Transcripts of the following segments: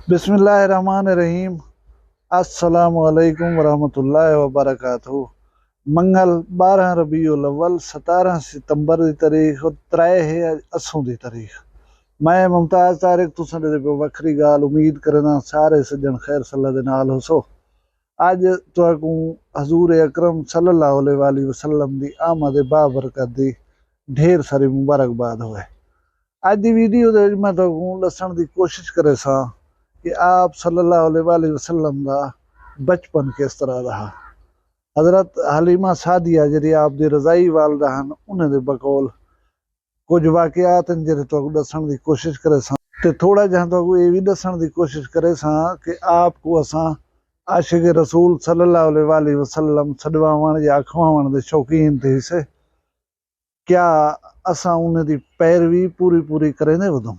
बिस्मिल्लाहिर्रहमानिर्रहीम। अस्सलामुअलैकुम वरहमतुल्लाहि वबरकातुहू। मंगल 12 रबीउल अव्वल 17 सितंबर की तारीख और 3 है असों की तारीख। मैं मुमताज तारिक तुसां दे वखरी गाल उम्मीद करना सारे सज्जन खैर सल्ला दे नाल होसो। अज तुहाकू हजूर अकरम सल्लल्लाहु अलैहि वसल्लम दी आमद बाबरकत दी ढेर सारी मुबारकबाद होए। अज की वीडियो दे मैं तुहाकू दस्सण दी कोशिश करे सा कि आप सल्लल्लाहु अलैहि वसल्लम दा बचपन किस तरह रहा। हजरत हलीमा सादिया जी आप दी रजाई वालदा हन, उन्हें दे बकौल कुछ वाकयात हैं जिहड़े तुहाकू दस्सण दी कोशिश करे सा ते थोड़ा जिहा तुहाकू ये भी दस्सण दी कोशिश करे सा कि आपको असां आशिक रसूल सल्लल्लाहु अलैहि वसल्लम सडवावण या अखवावण दे शौकीन थे से क्या असां उन्हें दी पैरवी पूरी पूरी करेंदे वदूं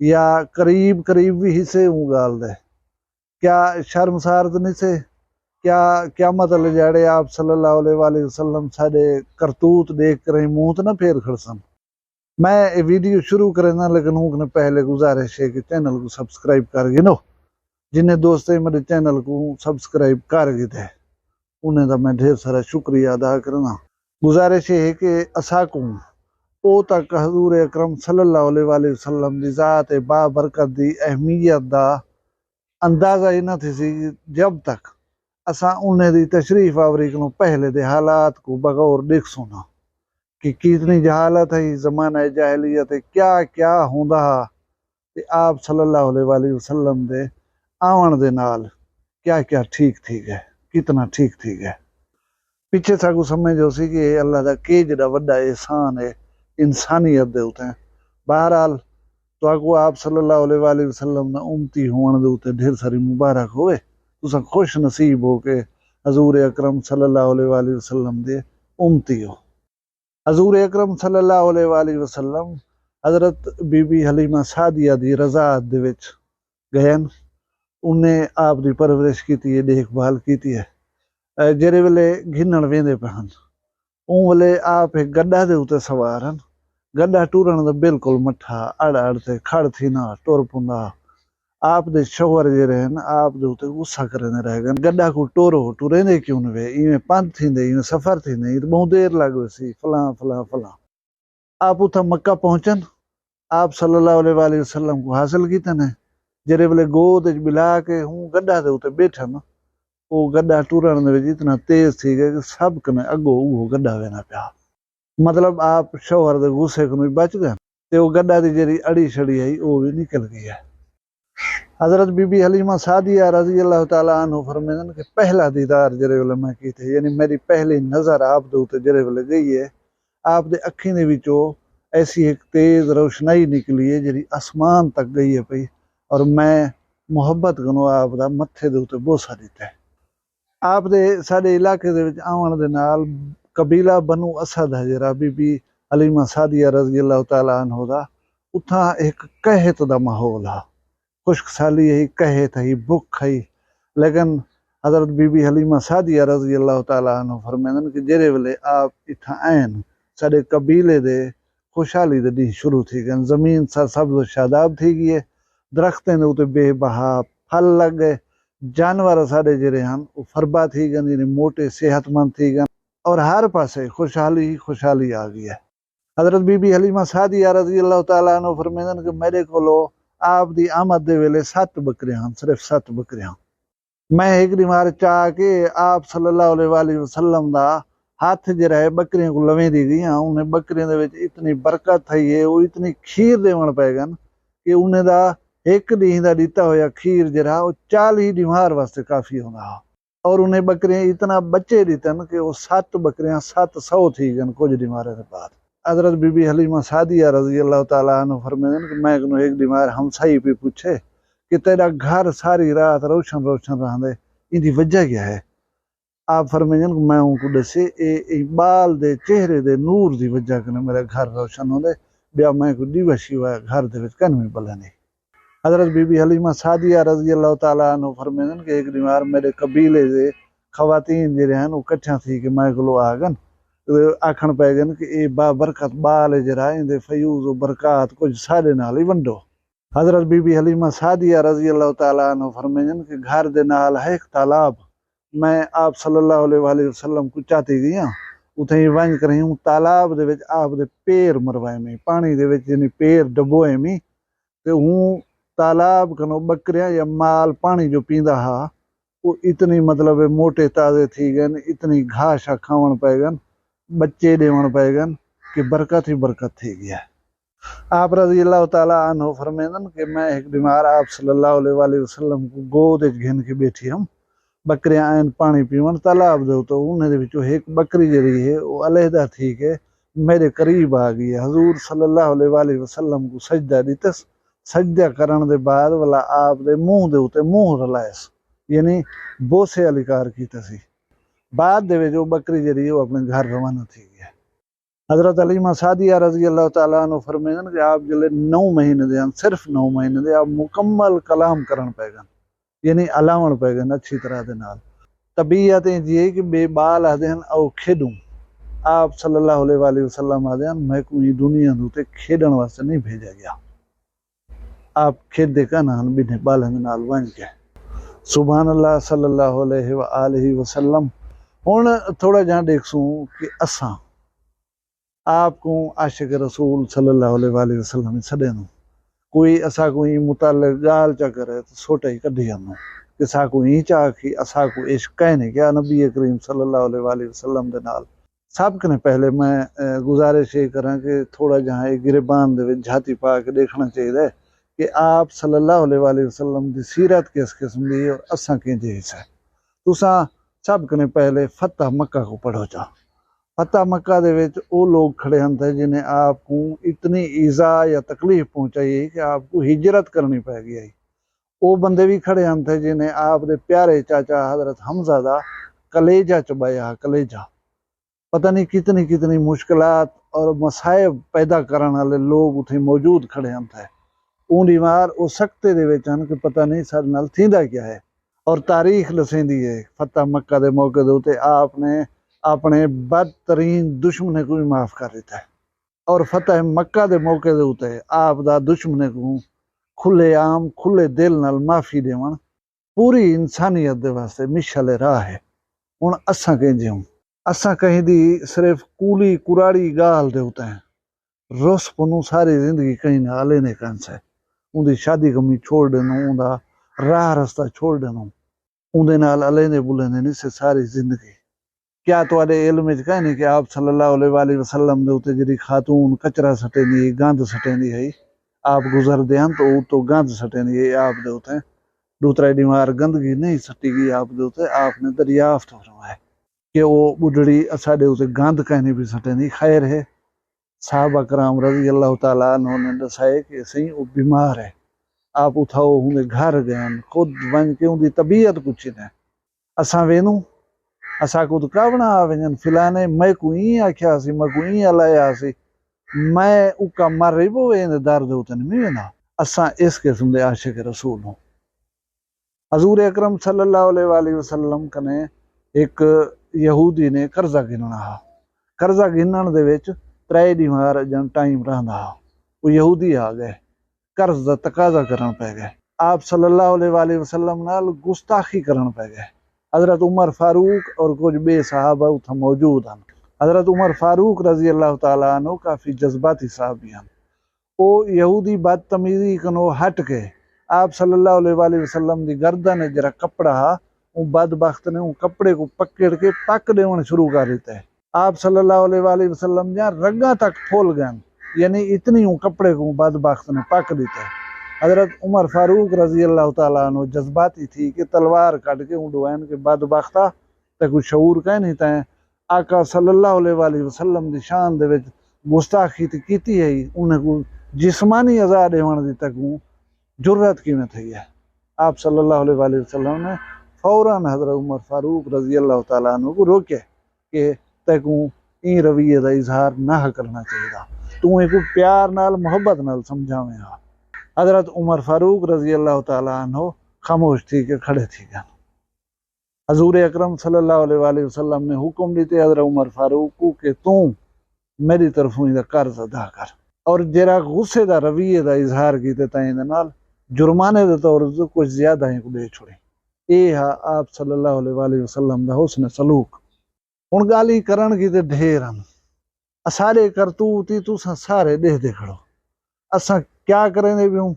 या करीब करीब भी हिस्से गाल दे क्या शर्मसार तो नहीं से क्या क्या मतलब जाड़े आप सल्लल्लाहु अलैहि वसल्लम साडे करतूत देख कर मुंह तो ना फेर खड़सन। मैं वीडियो शुरू करना लेकिन उनके पहले गुजारिश है कि चैनल को सब्सक्राइब कर गिनो। जिन्हें दोस्त मेरे चैनल को सब्सक्राइब कर गए उन्हें तो मैं ढेर सारा शुक्रिया अदा करना। गुजारिश है कि असा को ओ तक हजूर अकरम सल्लल्लाहु अलैहि वसल्लम दी ज़ात बाबरकत दी अहमियत दा अंदाजा ही ना थी सी जब तक असा उन्हें दी तशरीफ आवरी को पहले दे हालात को बगौर देख सुना कि कितनी जहालत है जमाना जाहलियत है, क्या क्या होंदा कि आप सल्लल्लाहु अलैहि वसल्लम दे आवन दे नाल क्या क्या ठीक ठीक है, कितना ठीक ठीक है। पिछे साकू समझो सी कि अल्लाह दा के जड़ा वड्डा एहसान है इंसानियत दे उते। बहरहाल तो आप सल्लल्लाहु अलैहि वसल्लम ना उम्मती होने दे उते ढेर सारी मुबारक होवे। तुसा खुश नसीब हो के हजूर अकरम सल्लल्लाहु अलैहि वसल्लम दे उम्मती हो। हजूर अकरम सल्लल्लाहु अलैहि वसल्लम हजरत बीबी हलीमा सादिया दी रज़ात दे विच गयन। उन्हें आप दी परवरिश की है, देखभाल की है। जेरे वेले घिनण वेंदे पहन उन वेले आप एक गड्ढा दे उते सवार हन। गड्ढा टूरण दा बिल्कुल मठा अड़ अड़ ते खड़ थी ना टुर पुंदा। आप दे शोहर जे रहन आप दे उते गुस्सा करने रह गए गड्ढा को टोरो टुरेंदे क्यों न वे इवें पंध थींदे इवें सफर थींदे बहुत देर लग सी फला फला फला। आप उथा मक्का पहुंचन आप सल्लल्लाहु अलैहि वसल्लम को हासिल कीते ने। जेरे वेले गोद बिला के हूं गड्ढा दे उते बैठन वो गड्ढा टूरण दे विच इतना तेज थी गए कि सब कने अगो वो गड्ढा वेना पिया। मतलब आप शोहर दे गुस्से को बच गए ते वो गड्ढा दी जेरी अड़ी छड़ी आई वो भी निकल गई है। हजरत बीबी हलीमा सादिया रजी अल्लाह तआला अन्हु फरमांदन कि पहला दीदार जेरे वेले मैं कीते यानी मेरी पहली नजर आप दे उते जेरे वेले गई है आप दे अखीं दे विचों ऐसी एक तेज रोशनाई निकली है जेरी आसमान तक गई है पई और मैं मुहब्बत कनो आप दा मत्थे दे उते बोसा दिता है। आप दे साडे इलाके दे विच आवन दे नाल कबीला बनु असद है जरा बीबी हलीमा सादिया रजी अल्लाह तआला अन्हु दा उथा एक कहत दा माहौल है। खुश्क साली है, कहत है, भुख है। लेकिन हजरत बीबी हलीमा सादिया रजी अल्लाह तआला अन्हु फरमांदन कि जेरे वेले आप इथा आइन साडे कबीले दे खुशहाली दे दी शुरू थी गए। जमीन सा सब्ज शादाब थी गई है, दरख्तें दे उते बेबहा फल लग गए, जानवर साडे जेरे हन वो फरबा थी गए यानी मोटे सेहतमंद थी गए और हर पासे खुशहाली ही खुशहाली आ गई है। हजरत बीबी हलीमा सादिया रजी अल्लाह तआला अन्हु फरमांदन कि मेरे कोलो आप दी आमद दे वेले 7 बकरियां हन, सिर्फ 7 बकरियां। मैं एक बार चाह के आप सल्लल्लाहु अलैहि वसल्लम दा हाथ जरा है बकरियां को लवें दी गई। उन्हें बकरियां दे विच इतनी बरकत है ये वो इतनी खीर देवण पै गन कि उन्हें दा एक दी दा दिता होया खीर जरा वो 40 दीवार वास्ते काफी होगा और उन्हें बकरियां इतना बच्चे दितन कि वो 7 बकरियां 700 थी गन कुछ दीवारे के बाद। हजरत बीबी हलीमा सादिया रजी अल्लाह तआला अन्हु फरमांदन कि मैं कनो एक दीवार हमसाई पे पूछे कि तेरा घर सारी रात रोशन रोशन रहंदे इदी वजह क्या है। आप फरमांदन कि मैं उनको दसे ए इकबाल दे चेहरे दे नूर दी वजह कने मेरा घर रोशन होंदे बिया मैं को दिवसी हुआ घर दे विच कन में बलने। हजरत बीबी हलीमा सादिया रजी अल्लाह तआला अन्हु फरमांदन कि एक दीवार मेरे कबीले दे खवातीन जेरे हन वो कट्ठा थी कि मैं कोलो आ गन आखन पै गए कि ये बाबरकत बाल जरा इंदे फयूज बरकत कुछ साडे नाल ही वंडो। हजरत बीबी हलीमा सादिया रजी अल्लाह तआला अन्हा फरमाइन कि घर दे नाल है एक तालाब। मैं आप सल्लल्लाहु अलैहि वसल्लम को चाहती गई उथे वंज कर तालाब दे विच आप दे पैर मरवाए में पानी दे विच यानी पैर डबोए में ते हूँ तालाब कनो बकरियां या माल पानी जो पींदा हा वो इतनी मतलब मोटे ताज़े थी गए, इतनी घास खावण पै गन, बच्चे देवण पै गन कि बरकत ही बरकत थी गया। आप रजी अल्लाह तआला अन्हु फरमाइंदन कि मैं एक बीमार आप सल्लल्लाहु अलैहि वसल्लम को गोद घिन के बैठी हम बकरियां आन पानी पीवन तालाब दो तो उन्हें विचों एक बकरी जड़ी है वो अलहदा थी के मेरे करीब आ गई है। हजूर सल्लल्लाहु अलैहि वसल्लम को सजदा दितस, सजदा करन दे बाद वाला आप दे मुंह दे उते मुंह रलायस यानी बोसे अलिकार की तसी बाद दे विच वो बकरी जड़ी है वो अपने घर रवाना थी गई। हजरत हलीमा सादिया रजी अल्लाह तआला अन्हा फरमाइन कि आप जले 9 महीने दे सिर्फ 9 महीने दे आप मुकम्मल कलाम करन पैगन यानी अलावण पैगन अच्छी तरह दे नाल तबीयत जी कि बेबाल आदेन औ खेडूं। आप सल्लल्लाहु अलैहि वसल्लम आदेन मैं कोई दुनिया दे खेडण वास्ते नहीं भेजा गया। आप खेदे का नान बिने बालन नाल वन के सुभान अल्लाह सल्लल्लाहु अलैहि वसल्लम। हुण थोड़ा जा देखसूं कि असां आपको आशिक रसूल सल्लल्लाहु अलैहि वसल्लम सदेनो कोई असा कोई मुतालिक गाल चा करे तो सोटा ही कढी आनो कि सा कोई चाह कि असा को इश्क कहने क्या नबी करीम सल्लल्लाहु अलैहि वसल्लम दे नाल। सब कने पहले मैं गुजारिश ये करा कि थोड़ा जहां एक गिरबान दे विच झाती पा के देखना चाहिए कि आप सल्लल्लाहु अलैहि वसल्लम दी सीरत किस किस्म दी और असा के जेस है। तुसा सब कने पहले फतह मक्का को पढ़ो चा। फतह मक्का दे विच वो लोग खड़े हैं जिन्हें आपको इतनी ईजा या तकलीफ पहुंचाई कि आपको हिजरत करनी पै गई। वो बंदे भी खड़े हैं जिन्हें आप दे प्यारे चाचा हजरत हमजा दा कलेजा चबाया कलेजा। पता नहीं कितनी कितनी मुश्किलात और मसाइब पैदा करने वाले लोग उथे मौजूद खड़े हैं। ऊंडी मार वो सकते दे विच हन कि पता नहीं साडे नाल थींदा क्या है। और तारीख दसेंदी है फतह मक्का दे मौके दे उते आपने अपने बदतरीन दुश्मन को भी माफ कर दिता है। और फतह मक्का दे मौके दे उते आप दा दुश्मन को खुले आम खुले दिल नाल माफी देवन पूरी इंसानियत दे वास्ते मिशले राह है। हुण असां कंहिंजे हूं असां कहीं दी सिर्फ कूली कुराड़ी गाल दे उते रुस पुनू सारी जिंदगी कहीं ना लेने कंस है। उनकी शादी कमी छोड़ देनो उनका राह रास्ता छोड़ देनो उनके नाल अलेंदे बुलेंदे नहीं से सारी जिंदगी। क्या तुहाडे इल्म च कहीं नहीं कि आप सल्लल्लाहु अलैहि वसल्लम दे उते जिहड़ी खातून कचरा सटेंदी गंद सटेंदी है आप गुजरदे हैं तो तो गंद सटेंदी है आप दे उते दूसरा बीमार गंदगी नहीं सटी गई आप दे उते आपने दरियाफ्त फरमाया कि वो बुढ़ड़ी असाडे उते गंद कहनी भी सटेंदी। खैर है साहबा कराम रजी अल्लाह तआला उन्होंने दसाए कि सही वो बीमार है आप उठाओ उनके घर गए खुद वन के उनकी तबीयत पूछी ने असा वेनू असा को तो कावना आ वजन फिलाने मैं को ई आख्या सी मैं को ई अलाया सी मैं उका मर रही वो इन दर्द उतन में ना असा इस किस्म दे आशिक रसूल हूं। हजूर अकरम सल्लल्लाहु अलैहि वसल्लम कने एक यहूदी ने कर्जा गिनना कर्जा गिनन दे विच 3 दीवार जन टाइम रहा वो यहूदी आ गए कर्ज दा तकाजा करन पै गए आप सल्लल्लाहु अलैहि वसल्लम नाल गुस्ताखी करन पै गए। हजरत उमर फारूक और कुछ बे साहबा उथा मौजूद हैं। हजरत उमर फारूक रजी अल्लाह तआला अन्हु काफी जज्बाती साहबी हैं। वो यहूदी बदतमीजी कनो हट के आप सल्लल्लाहु अलैहि वसल्लम दी गर्दन जरा कपड़ा वो बदबख्त ने वो कपड़े को पकड़ के पक देवन शुरू कर देता है। आप सल्लल्लाहु अलैहि वसल्लम जहाँ रगा तक फूल गए यानी इतनी वो कपड़े को बदबख्त ने पक देता है। हजरत उमर फारूक रजी अल्लाह तआला अन्हु जज्बाती थी कि तलवार कट के उड़वान के बदबख्ता ते कुछ शऊर कह नहीं तैं आका सल्लल्लाहु अलैहि वसल्लम दी शान दे विच गुस्ताखी ते कीती है उन्हें को जिस्मानी अज़ा देवण दी तक जुर्रत किवें थई है। आप सल्लल्लाहु अलैहि वसल्लम ने फौरन हजरत उमर फारूक रजी अल्लाह तआला अन्हु को रोके कि तैकू ई रवैये का इजहार ना करना चाहिए तू एक प्यार नाल मोहब्बत नाल समझावे। हजरत उमर फारूक रजी अल्लाह तआला अन्हु खामोश थी के खड़े थी गए। हजूर अकरम सल्लल्लाहु अलैहि वसल्लम ने हुक्म दिते हजरत उमर फारूक को कि तू मेरी तरफों इहदा कर्ज अदा कर और जरा गुस्से का रवैये का इजहार किए ताईं दे नाल जुर्माने के तौर पर कुछ ज्यादा ही को दे छोड़े। ये हा आप सल्लल्लाहु अलैहि वसल्लम दा हुस्न सलूक। हुण गाली करण की ते ढेर हन, असारे करतूत ही तुसां सारे देखदे खड़ो असां क्या करेंदे पियूं।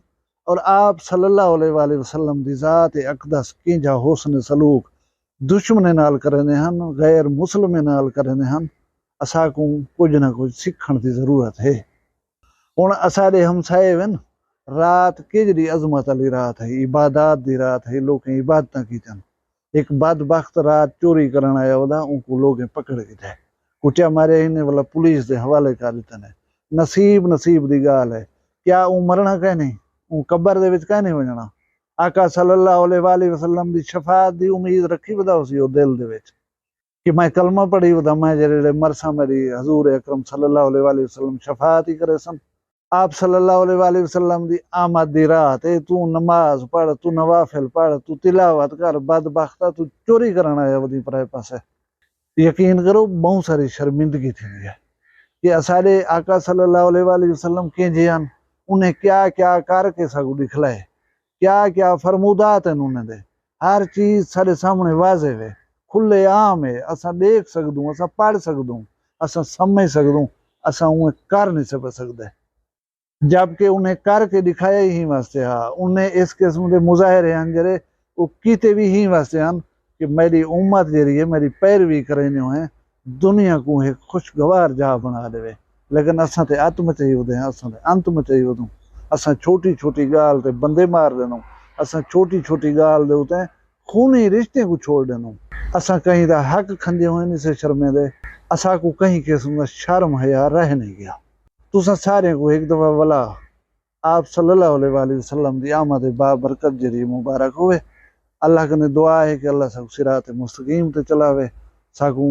और आप सल्लल्लाहु अलैहि वसल्लम दी जात अक़दस किंजा हुस्न सलूक दुश्मने नाल करेंदे हन, गैर मुस्लिमे नाल करेंदे हन। असां को कुछ ना कुछ सीखण की जरूरत है। हुण असाडे हमसाए वन रात केजड़ी अजमत वाली रात है, इबादत दी रात है, लोग इबादत कीतन। एक बदबख्त रात चोरी करन आया वदा उनको लोग पकड़ के जाए कुटिया मारे इन्हें वाला पुलिस दे हवाले कर दितन है। नसीब दी गाल है। क्या ऊ मरना कह नहीं, ऊ कब्र दे विच कह नहीं वजना। आका सल्लल्लाहु अलैहि वसल्लम दी शफाअत दी उम्मीद रखी वदा उसी ओ दिल दे विच कि मैं कलमा पढ़ी वदा मैं जेड़े मरसा मेरी हजूर अकरम सल्लल्लाहु अलैहि वसल्लम शफाअत ही करे सन। आप सल्लल्लाहु अलैहि वसल्लम दी आमद दी रात है, तू नमाज पढ़, तू नवाफिल पढ़, तू तिलावत कर, बदबख्ता तू चोरी करन आया वदी पराए पासे। यकीन करो बहुत सारी शर्मिंदगी थी है कि असारे आका सल्लल्लाहु अलैहि वसल्लम के जियान उन्हें क्या क्या करके सगु दिखलाए, क्या क्या फरमूदात हैं उन्हें दे। हर चीज सारे सामने वाजे है, खुले आम है, असा देख सकदूं, असा पढ़ सकदूं, असा समझ सकदूं, असा उन्हें कर नहीं सकते। जबकि उन्हें करके दिखाया ही वास्ते हा, उन्हें इस किस्म के मुजाहरे हैं जरे वो कीते भी ही वास्ते हैं कि मेरी उम्मत जरी है मेरी पैरवी करें है दुनिया को एक खुशगवार जा बना देवे। लेकिन असा ते अंत में चाहिए होते हैं, असा ते अंत में चाहिए होते असा छोटी छोटी गाल ते बंदे मार देनो, असा छोटी छोटी गाल दे होते खूनी रिश्ते को छोड़ देनो, असा कहीं दा हक खंदे हुए नहीं से शर्मे दे, असा को कहीं किस्म का शर्म हया रह नहीं गया। तुसा सारे को एक दफा वाला आप सल्लल्लाहु अलैहि वसल्लम दी आमद बाबरकत जरी मुबारक हुए। अल्लाह कने दुआ है कि अल्लाह सब सिरात मुस्तकीम ते चलावे, साकू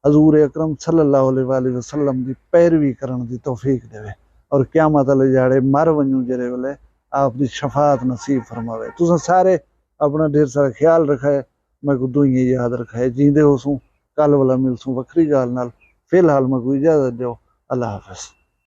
हजूर अकरम सल्लल्लाहु अलैहि वसल्लम दी पैरवी करन दी तौफीक देवे और क़यामत वाले जाड़े मर वणू जरे वेले आप दी शफाअत नसीब फरमावे। तुसा सारे अपना ढेर सारा ख्याल रखे, मैं को दुई याद रखे, जींदे होसूं कल वाला मिलसूं वखरी गाल नाल। फिलहाल मैं को इजाजत दो, अल्लाह हाफिज।